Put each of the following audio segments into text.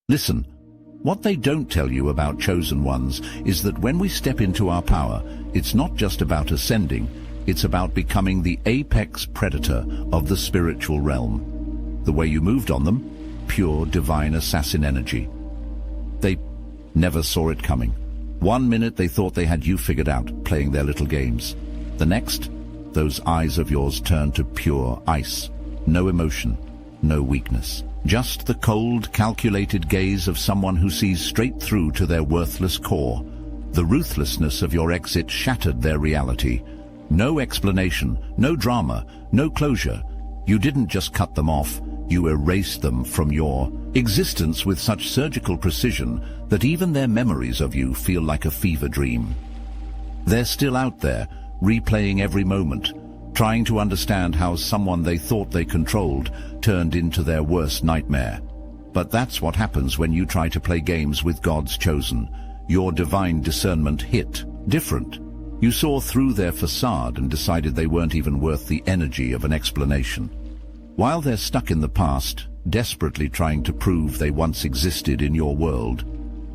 Listen, what they don't tell you about chosen ones is that when we step into our power, it's not just about ascending, it's about becoming the apex predator of the spiritual realm. The way you moved on them, pure divine assassin energy. They never saw it coming. One minute they thought they had you figured out, playing their little games. The next, those eyes of yours turned to pure ice. No emotion, no weakness. Just the cold, calculated gaze of someone who sees straight through to their worthless core. The ruthlessness of your exit shattered their reality. No explanation, no drama, no closure. You didn't just cut them off, you erased them from your existence with such surgical precision that even their memories of you feel like a fever dream. They're still out there, replaying every moment, trying to understand how someone they thought they controlled turned into their worst nightmare. But that's what happens when you try to play games with God's chosen. Your divine discernment hit different. You saw through their facade and decided they weren't even worth the energy of an explanation. While they're stuck in the past, desperately trying to prove they once existed in your world,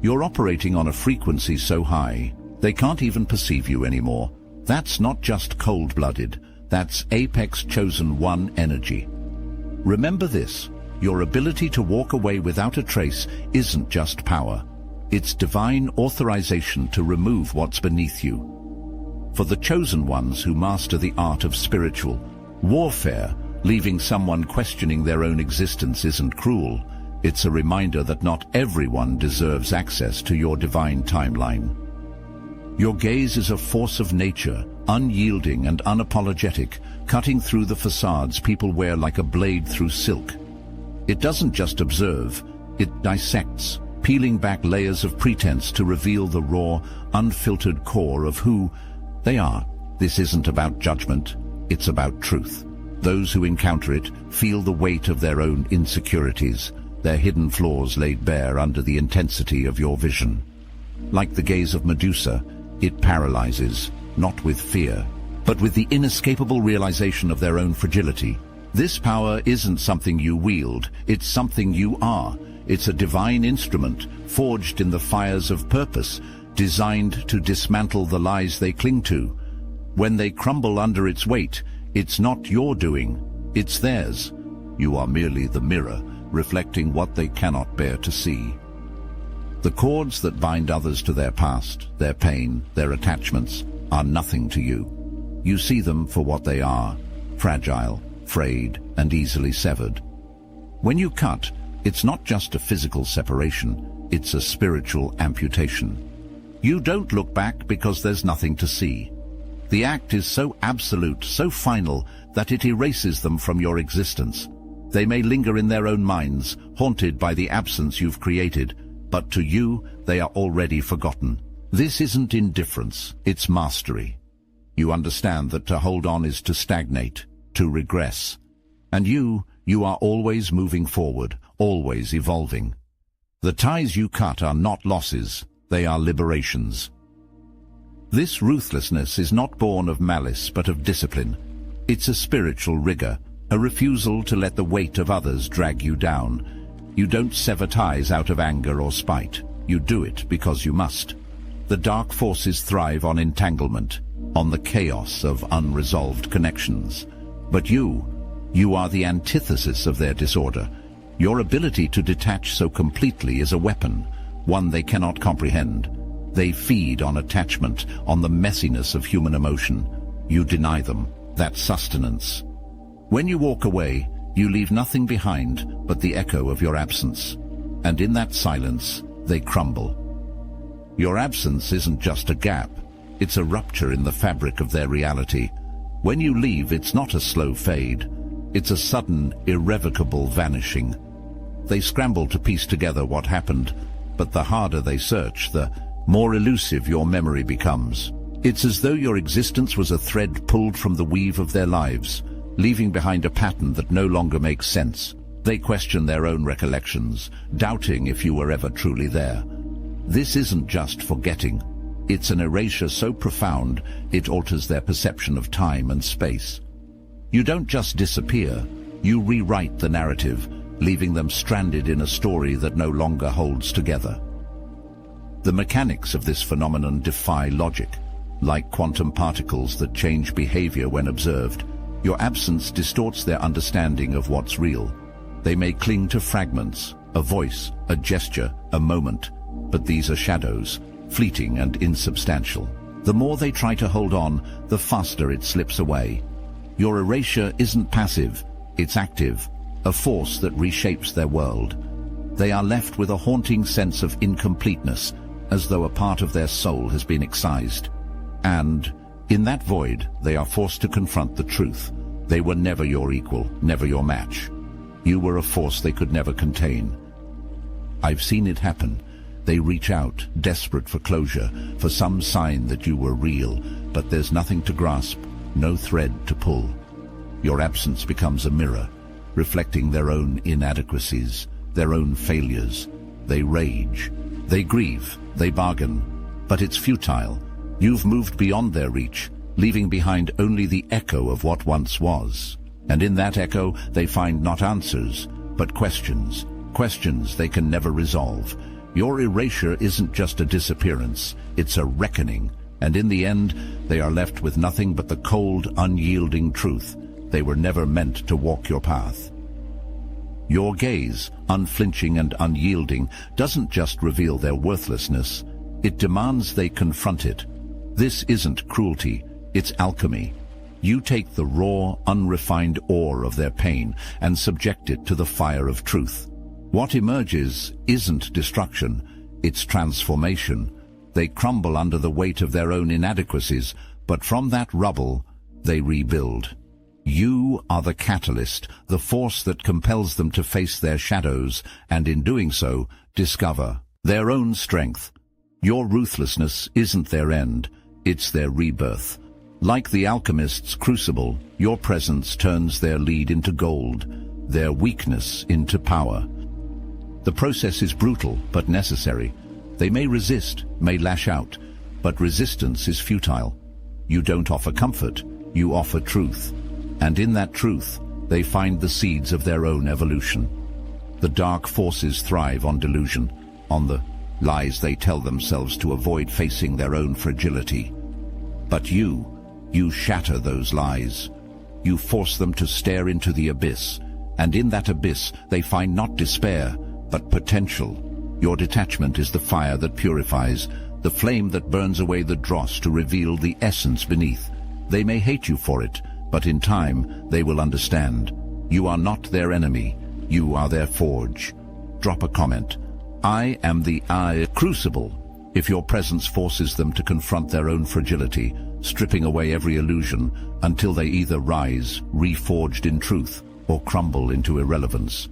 you're operating on a frequency so high, they can't even perceive you anymore. That's not just cold-blooded, that's apex chosen one energy. Remember this, your ability to walk away without a trace isn't just power. It's divine authorization to remove what's beneath you. For the chosen ones who master the art of spiritual warfare, leaving someone questioning their own existence isn't cruel. It's a reminder that not everyone deserves access to your divine timeline. Your gaze is a force of nature, unyielding and unapologetic, cutting through the facades people wear like a blade through silk. It doesn't just observe, it dissects, peeling back layers of pretense to reveal the raw, unfiltered core of who they are. This isn't about judgment, it's about truth. Those who encounter it feel the weight of their own insecurities, their hidden flaws laid bare under the intensity of your vision. Like the gaze of Medusa, it paralyzes, not with fear, but with the inescapable realization of their own fragility. This power isn't something you wield, it's something you are. It's a divine instrument, forged in the fires of purpose, designed to dismantle the lies they cling to. When they crumble under its weight, it's not your doing, it's theirs. You are merely the mirror, reflecting what they cannot bear to see. The cords that bind others to their past, their pain, their attachments, are nothing to you. You see them for what they are, fragile, frayed, and easily severed. When you cut, it's not just a physical separation, it's a spiritual amputation. You don't look back because there's nothing to see. The act is so absolute, so final, that it erases them from your existence. They may linger in their own minds, haunted by the absence you've created, but to you, they are already forgotten. This isn't indifference, it's mastery. You understand that to hold on is to stagnate, to regress. And you are always moving forward, always evolving. The ties you cut are not losses, they are liberations. This ruthlessness is not born of malice but of discipline. It's a spiritual rigor, a refusal to let the weight of others drag you down. You don't sever ties out of anger or spite. You do it because you must. The dark forces thrive on entanglement, on the chaos of unresolved connections. But you are the antithesis of their disorder. Your ability to detach so completely is a weapon, one they cannot comprehend. They feed on attachment, on the messiness of human emotion. You deny them that sustenance. When you walk away, you leave nothing behind but the echo of your absence. And in that silence, they crumble. Your absence isn't just a gap, it's a rupture in the fabric of their reality. When you leave, it's not a slow fade. It's a sudden, irrevocable vanishing. They scramble to piece together what happened, but the harder they search, the more elusive your memory becomes. It's as though your existence was a thread pulled from the weave of their lives, leaving behind a pattern that no longer makes sense. They question their own recollections, doubting if you were ever truly there. This isn't just forgetting. It's an erasure so profound it alters their perception of time and space. You don't just disappear, you rewrite the narrative, leaving them stranded in a story that no longer holds together. The mechanics of this phenomenon defy logic. Like quantum particles that change behavior when observed, your absence distorts their understanding of what's real. They may cling to fragments, a voice, a gesture, a moment, but these are shadows, fleeting and insubstantial. The more they try to hold on, the faster it slips away. Your erasure isn't passive, it's active, a force that reshapes their world. They are left with a haunting sense of incompleteness, as though a part of their soul has been excised. And, in that void, they are forced to confront the truth. They were never your equal, never your match. You were a force they could never contain. I've seen it happen. They reach out, desperate for closure, for some sign that you were real, but there's nothing to grasp, no thread to pull. Your absence becomes a mirror, reflecting their own inadequacies, their own failures. They rage, they grieve, they bargain, but it's futile. You've moved beyond their reach, leaving behind only the echo of what once was. And in that echo, they find not answers, but questions. Questions they can never resolve. Your erasure isn't just a disappearance, it's a reckoning. And in the end, they are left with nothing but the cold, unyielding truth. They were never meant to walk your path. Your gaze, unflinching and unyielding, doesn't just reveal their worthlessness. It demands they confront it. This isn't cruelty, it's alchemy. You take the raw, unrefined ore of their pain and subject it to the fire of truth. What emerges isn't destruction, it's transformation. They crumble under the weight of their own inadequacies, but from that rubble, they rebuild. You are the catalyst, the force that compels them to face their shadows, and in doing so, discover their own strength. Your ruthlessness isn't their end, it's their rebirth. Like the alchemist's crucible, your presence turns their lead into gold, their weakness into power. The process is brutal, but necessary. They may resist, may lash out, but resistance is futile. You don't offer comfort, you offer truth. And in that truth, they find the seeds of their own evolution. The dark forces thrive on delusion, on the lies they tell themselves to avoid facing their own fragility. But you shatter those lies. You force them to stare into the abyss, and in that abyss they find not despair, but potential. Your detachment is the fire that purifies, the flame that burns away the dross to reveal the essence beneath. They may hate you for it, but in time they will understand. You are not their enemy, you are their forge. Drop a comment. I am the crucible. If your presence forces them to confront their own fragility, stripping away every illusion until they either rise, reforged in truth, or crumble into irrelevance.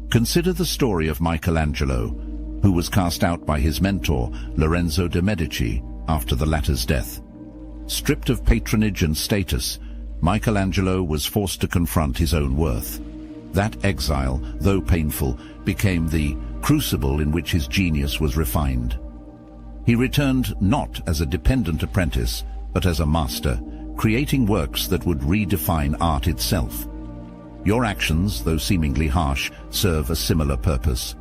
Consider the story of Michelangelo, who was cast out by his mentor, Lorenzo de' Medici, after the latter's death. Stripped of patronage and status, Michelangelo was forced to confront his own worth. That exile, though painful, became the crucible in which his genius was refined. He returned not as a dependent apprentice, but as a master, creating works that would redefine art itself. Your actions, though seemingly harsh, serve a similar purpose.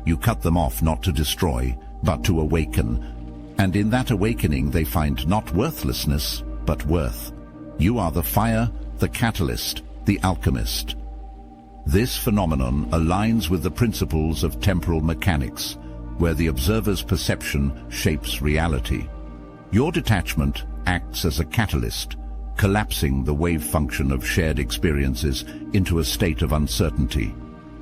You cut them off not to destroy, but to awaken. And in that awakening they find not worthlessness, but worth. You are the fire, the catalyst, the alchemist. This phenomenon aligns with the principles of temporal mechanics, where the observer's perception shapes reality. Your detachment acts as a catalyst, collapsing the wave function of shared experiences into a state of uncertainty.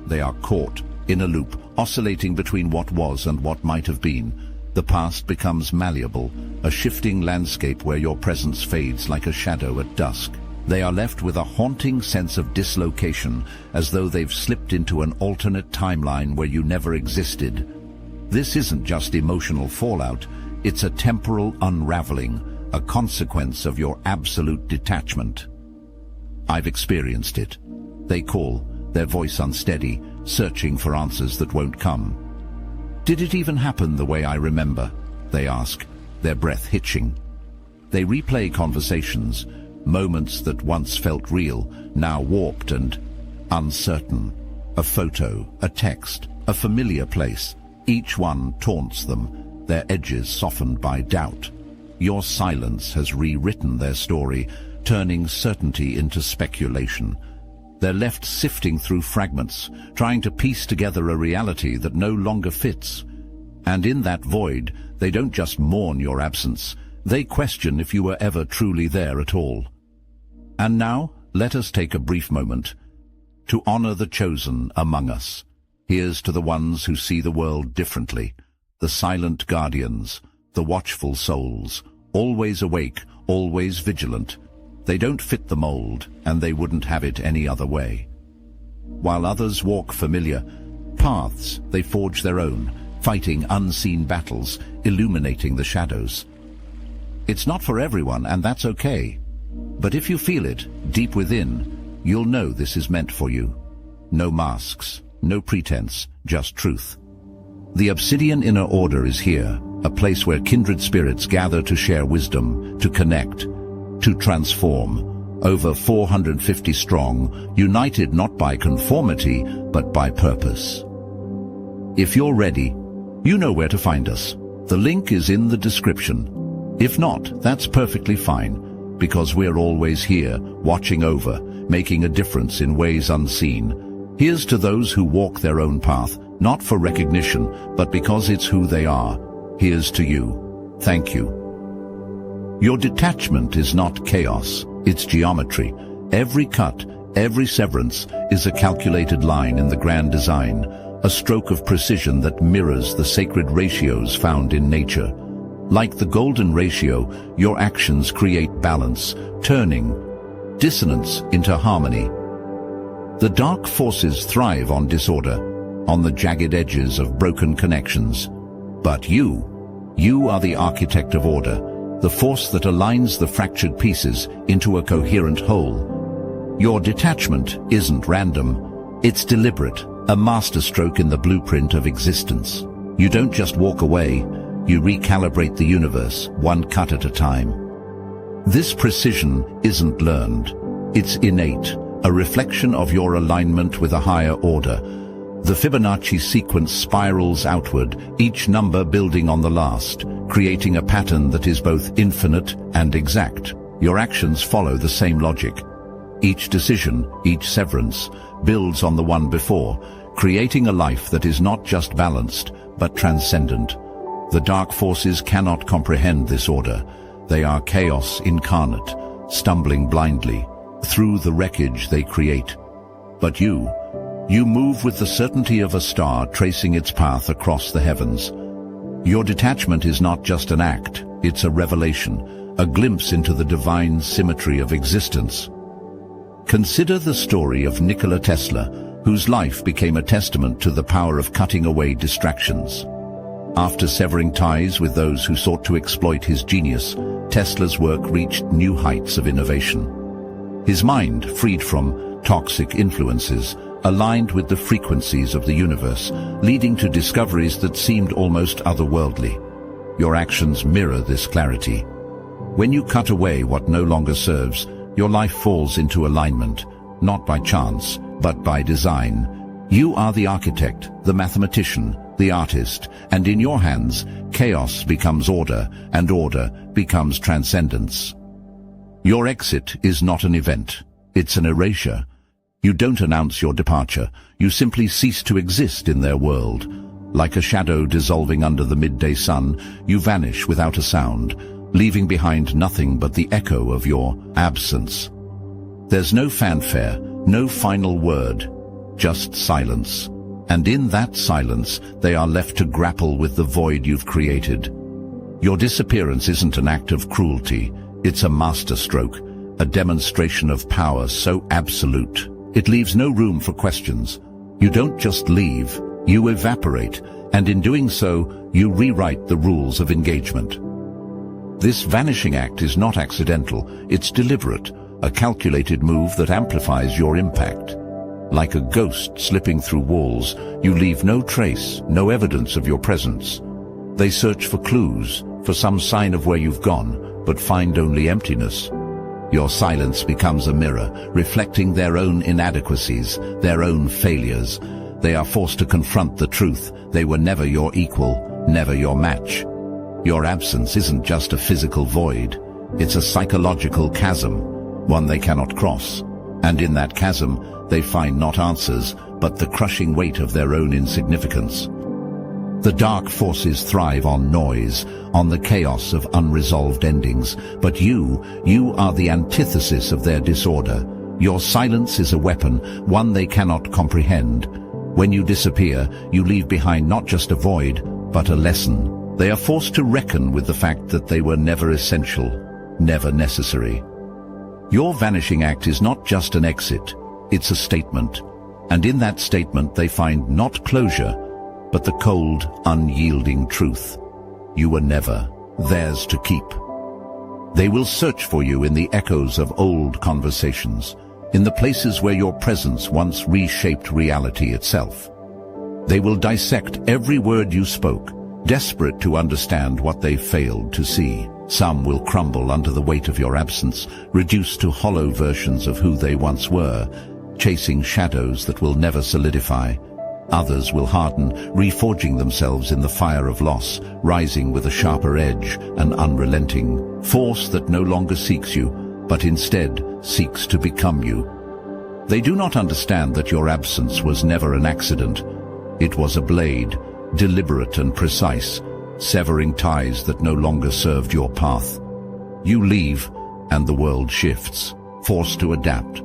They are caught in a loop, oscillating between what was and what might have been. The past becomes malleable, a shifting landscape where your presence fades like a shadow at dusk. They are left with a haunting sense of dislocation, as though they've slipped into an alternate timeline where you never existed. This isn't just emotional fallout, it's a temporal unraveling, a consequence of your absolute detachment. I've experienced it. They call, their voice unsteady, searching for answers that won't come. Did it even happen the way I remember? They ask, their breath hitching. They replay conversations, moments that once felt real, now warped and uncertain. A photo, a text, a familiar place. Each one taunts them, their edges softened by doubt. Your silence has rewritten their story, turning certainty into speculation. They're left sifting through fragments, trying to piece together a reality that no longer fits. And in that void, they don't just mourn your absence, they question if you were ever truly there at all. And now, let us take a brief moment to honor the chosen among us. Here's to the ones who see the world differently, the silent guardians, the watchful souls, always awake, always vigilant. They don't fit the mold, and they wouldn't have it any other way. While others walk familiar paths, they forge their own, fighting unseen battles, illuminating the shadows. It's not for everyone, and that's okay. But if you feel it, deep within, you'll know this is meant for you. No masks, no pretense, just truth. The Obsidian Inner Order is here, a place where kindred spirits gather to share wisdom, to connect, to transform. Over 450 strong, united not by conformity, but by purpose. If you're ready, you know where to find us. The link is in the description. If not, that's perfectly fine, because we're always here, watching over, making a difference in ways unseen. Here's to those who walk their own path, not for recognition, but because it's who they are. Here's to you. Thank you. Your detachment is not chaos, it's geometry. Every cut, every severance is a calculated line in the grand design, a stroke of precision that mirrors the sacred ratios found in nature. Like the golden ratio, your actions create balance, turning dissonance into harmony. The dark forces thrive on disorder, on the jagged edges of broken connections. But you are the architect of order, the force that aligns the fractured pieces into a coherent whole. Your detachment isn't random, it's deliberate, a masterstroke in the blueprint of existence. You don't just walk away, you recalibrate the universe, one cut at a time. This precision isn't learned, it's innate, a reflection of your alignment with a higher order. The Fibonacci sequence spirals outward, each number building on the last, creating a pattern that is both infinite and exact. Your actions follow the same logic. Each decision, each severance, builds on the one before, creating a life that is not just balanced, but transcendent. The dark forces cannot comprehend this order. They are chaos incarnate, stumbling blindly through the wreckage they create. But you move with the certainty of a star tracing its path across the heavens. Your detachment is not just an act, it's a revelation, a glimpse into the divine symmetry of existence. Consider the story of Nikola Tesla, whose life became a testament to the power of cutting away distractions. After severing ties with those who sought to exploit his genius, Tesla's work reached new heights of innovation. His mind, freed from toxic influences, aligned with the frequencies of the universe, leading to discoveries that seemed almost otherworldly. Your actions mirror this clarity. When you cut away what no longer serves, your life falls into alignment, not by chance, but by design. You are the architect, the mathematician, the artist, and in your hands, chaos becomes order, and order becomes transcendence. Your exit is not an event, it's an erasure. You don't announce your departure, you simply cease to exist in their world. Like a shadow dissolving under the midday sun, you vanish without a sound, leaving behind nothing but the echo of your absence. There's no fanfare, no final word, just silence. And in that silence, they are left to grapple with the void you've created. Your disappearance isn't an act of cruelty, it's a masterstroke, a demonstration of power so absolute. It leaves no room for questions. You don't just leave, you evaporate, and in doing so, you rewrite the rules of engagement. This vanishing act is not accidental, it's deliberate, a calculated move that amplifies your impact. Like a ghost slipping through walls, you leave no trace, no evidence of your presence. They search for clues, for some sign of where you've gone, but find only emptiness. Your silence becomes a mirror, reflecting their own inadequacies, their own failures. They are forced to confront the truth. They were never your equal, never your match. Your absence isn't just a physical void. It's a psychological chasm, one they cannot cross. And in that chasm, they find not answers, but the crushing weight of their own insignificance. The dark forces thrive on noise, on the chaos of unresolved endings. But you are the antithesis of their disorder. Your silence is a weapon, one they cannot comprehend. When you disappear, you leave behind not just a void, but a lesson. They are forced to reckon with the fact that they were never essential, never necessary. Your vanishing act is not just an exit, it's a statement. And in that statement they find not closure, but the cold, unyielding truth. You were never theirs to keep. They will search for you in the echoes of old conversations, in the places where your presence once reshaped reality itself. They will dissect every word you spoke, desperate to understand what they failed to see. Some will crumble under the weight of your absence, reduced to hollow versions of who they once were, chasing shadows that will never solidify. Others will harden, reforging themselves in the fire of loss, rising with a sharper edge, an unrelenting force that no longer seeks you, but instead seeks to become you. They do not understand that your absence was never an accident. It was a blade, deliberate and precise, severing ties that no longer served your path. You leave, and the world shifts, forced to adapt.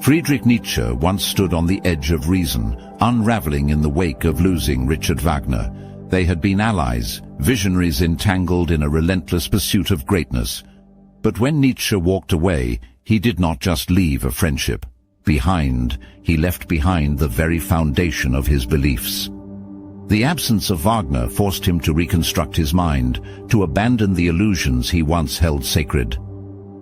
Friedrich Nietzsche once stood on the edge of reason, unraveling in the wake of losing Richard Wagner. They had been allies, visionaries entangled in a relentless pursuit of greatness. But when Nietzsche walked away, he did not just leave a friendship. He left behind the very foundation of his beliefs. The absence of Wagner forced him to reconstruct his mind, to abandon the illusions he once held sacred.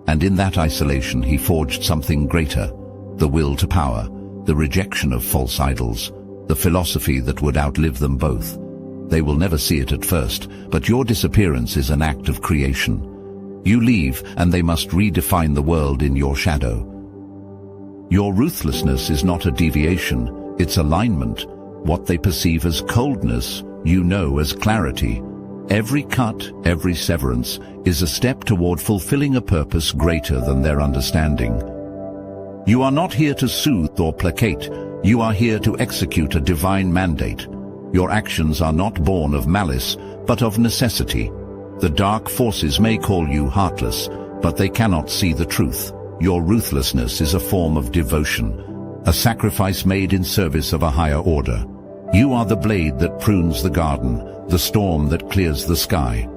And in that isolation he forged something greater, the will to power, the rejection of false idols, the philosophy that would outlive them both. They will never see it at first, but your disappearance is an act of creation. You leave, and they must redefine the world in your shadow. Your ruthlessness is not a deviation, it's alignment. What they perceive as coldness, you know as clarity. Every cut, every severance, is a step toward fulfilling a purpose greater than their understanding. You are not here to soothe or placate. You are here to execute a divine mandate. Your actions are not born of malice, but of necessity. The dark forces may call you heartless, but they cannot see the truth. Your ruthlessness is a form of devotion, a sacrifice made in service of a higher order. You are the blade that prunes the garden, the storm that clears the sky.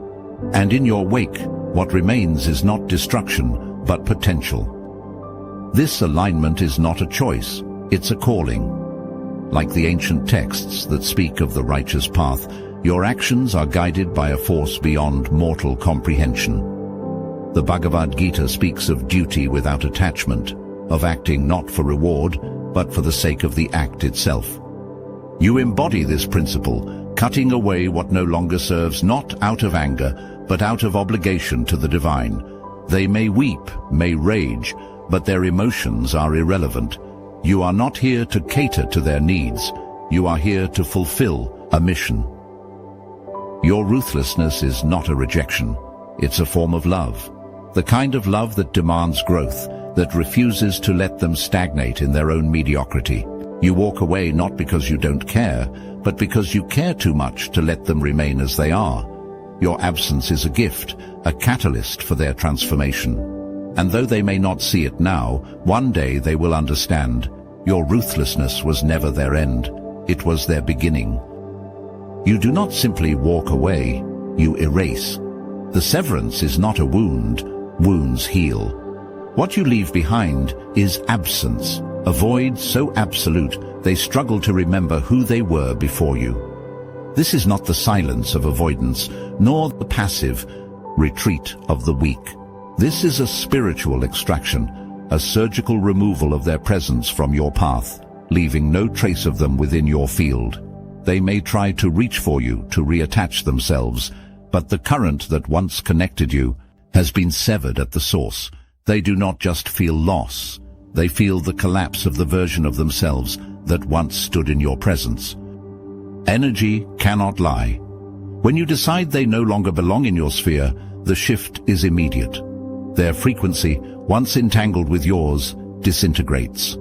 And in your wake, what remains is not destruction, but potential. This alignment is not a choice, it's a calling. Like the ancient texts that speak of the righteous path, your actions are guided by a force beyond mortal comprehension. The Bhagavad Gita speaks of duty without attachment, of acting not for reward, but for the sake of the act itself. You embody this principle, cutting away what no longer serves, not out of anger, but out of obligation to the divine. They may weep, may rage, but their emotions are irrelevant. You are not here to cater to their needs. You are here to fulfill a mission. Your ruthlessness is not a rejection. It's a form of love. The kind of love that demands growth, that refuses to let them stagnate in their own mediocrity. You walk away not because you don't care, but because you care too much to let them remain as they are. Your absence is a gift, a catalyst for their transformation. And though they may not see it now, one day they will understand. Your ruthlessness was never their end. It was their beginning. You do not simply walk away, you erase. The severance is not a wound. Wounds heal. What you leave behind is absence, a void so absolute they struggle to remember who they were before you. This is not the silence of avoidance, nor the passive retreat of the weak. This is a spiritual extraction, a surgical removal of their presence from your path, leaving no trace of them within your field. They may try to reach for you, to reattach themselves, but the current that once connected you has been severed at the source. They do not just feel loss, they feel the collapse of the version of themselves that once stood in your presence. Energy cannot lie. When you decide they no longer belong in your sphere, the shift is immediate. Their frequency, once entangled with yours, disintegrates.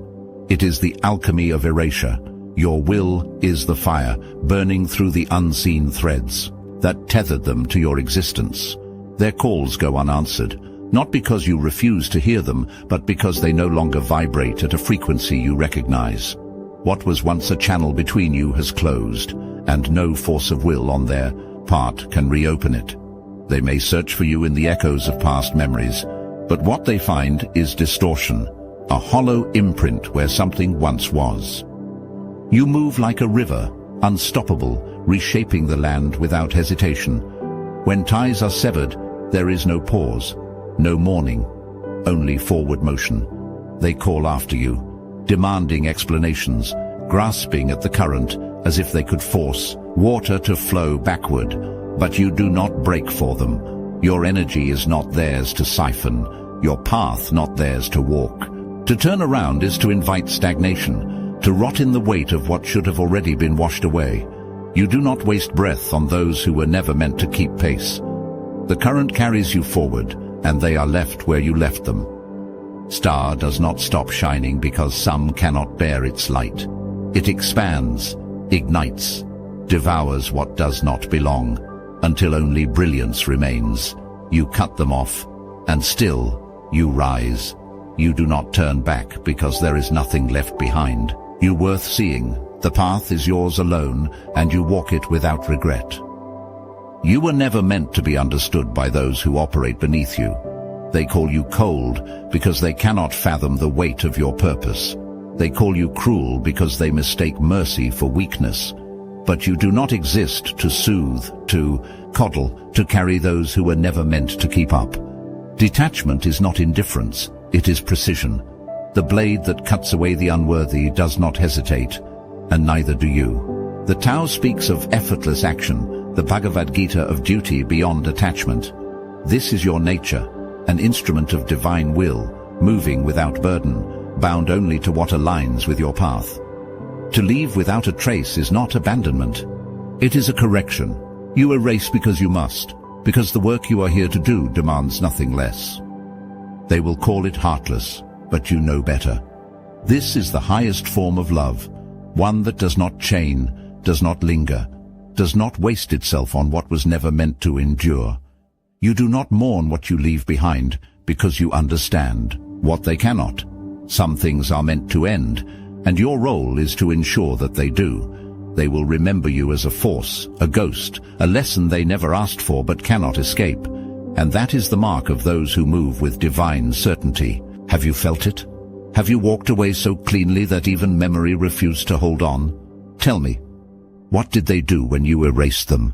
It is the alchemy of erasure. Your will is the fire, burning through the unseen threads that tethered them to your existence. Their calls go unanswered, not because you refuse to hear them, but because they no longer vibrate at a frequency you recognize. What was once a channel between you has closed, and no force of will on their part can reopen it. They may search for you in the echoes of past memories, but what they find is distortion, a hollow imprint where something once was. You move like a river, unstoppable, reshaping the land without hesitation. When ties are severed, there is no pause, no mourning, only forward motion. They call after you, demanding explanations, grasping at the current as if they could force water to flow backward. But you do not break for them. Your energy is not theirs to siphon, your path not theirs to walk. To turn around is to invite stagnation, to rot in the weight of what should have already been washed away. You do not waste breath on those who were never meant to keep pace. The current carries you forward, and they are left where you left them. Star does not stop shining because some cannot bear its light. It expands, ignites, devours what does not belong, until only brilliance remains. You cut them off, and still you rise. You do not turn back because there is nothing left behind. You worth seeing. The path is yours alone, and you walk it without regret. You were never meant to be understood by those who operate beneath you. They call you cold because they cannot fathom the weight of your purpose. They call you cruel because they mistake mercy for weakness. But you do not exist to soothe, to coddle, to carry those who were never meant to keep up. Detachment is not indifference, it is precision. The blade that cuts away the unworthy does not hesitate, and neither do you. The Tao speaks of effortless action, the Bhagavad Gita of duty beyond attachment. This is your nature, an instrument of divine will, moving without burden, bound only to what aligns with your path. To leave without a trace is not abandonment. It is a correction. You erase because you must, because the work you are here to do demands nothing less. They will call it heartless, but you know better. This is the highest form of love, one that does not chain, does not linger, does not waste itself on what was never meant to endure. You do not mourn what you leave behind because you understand what they cannot. Some things are meant to end, and your role is to ensure that they do. They will remember you as a force, a ghost, a lesson they never asked for but cannot escape. And that is the mark of those who move with divine certainty. Have you felt it? Have you walked away so cleanly that even memory refused to hold on? Tell me, what did they do when you erased them?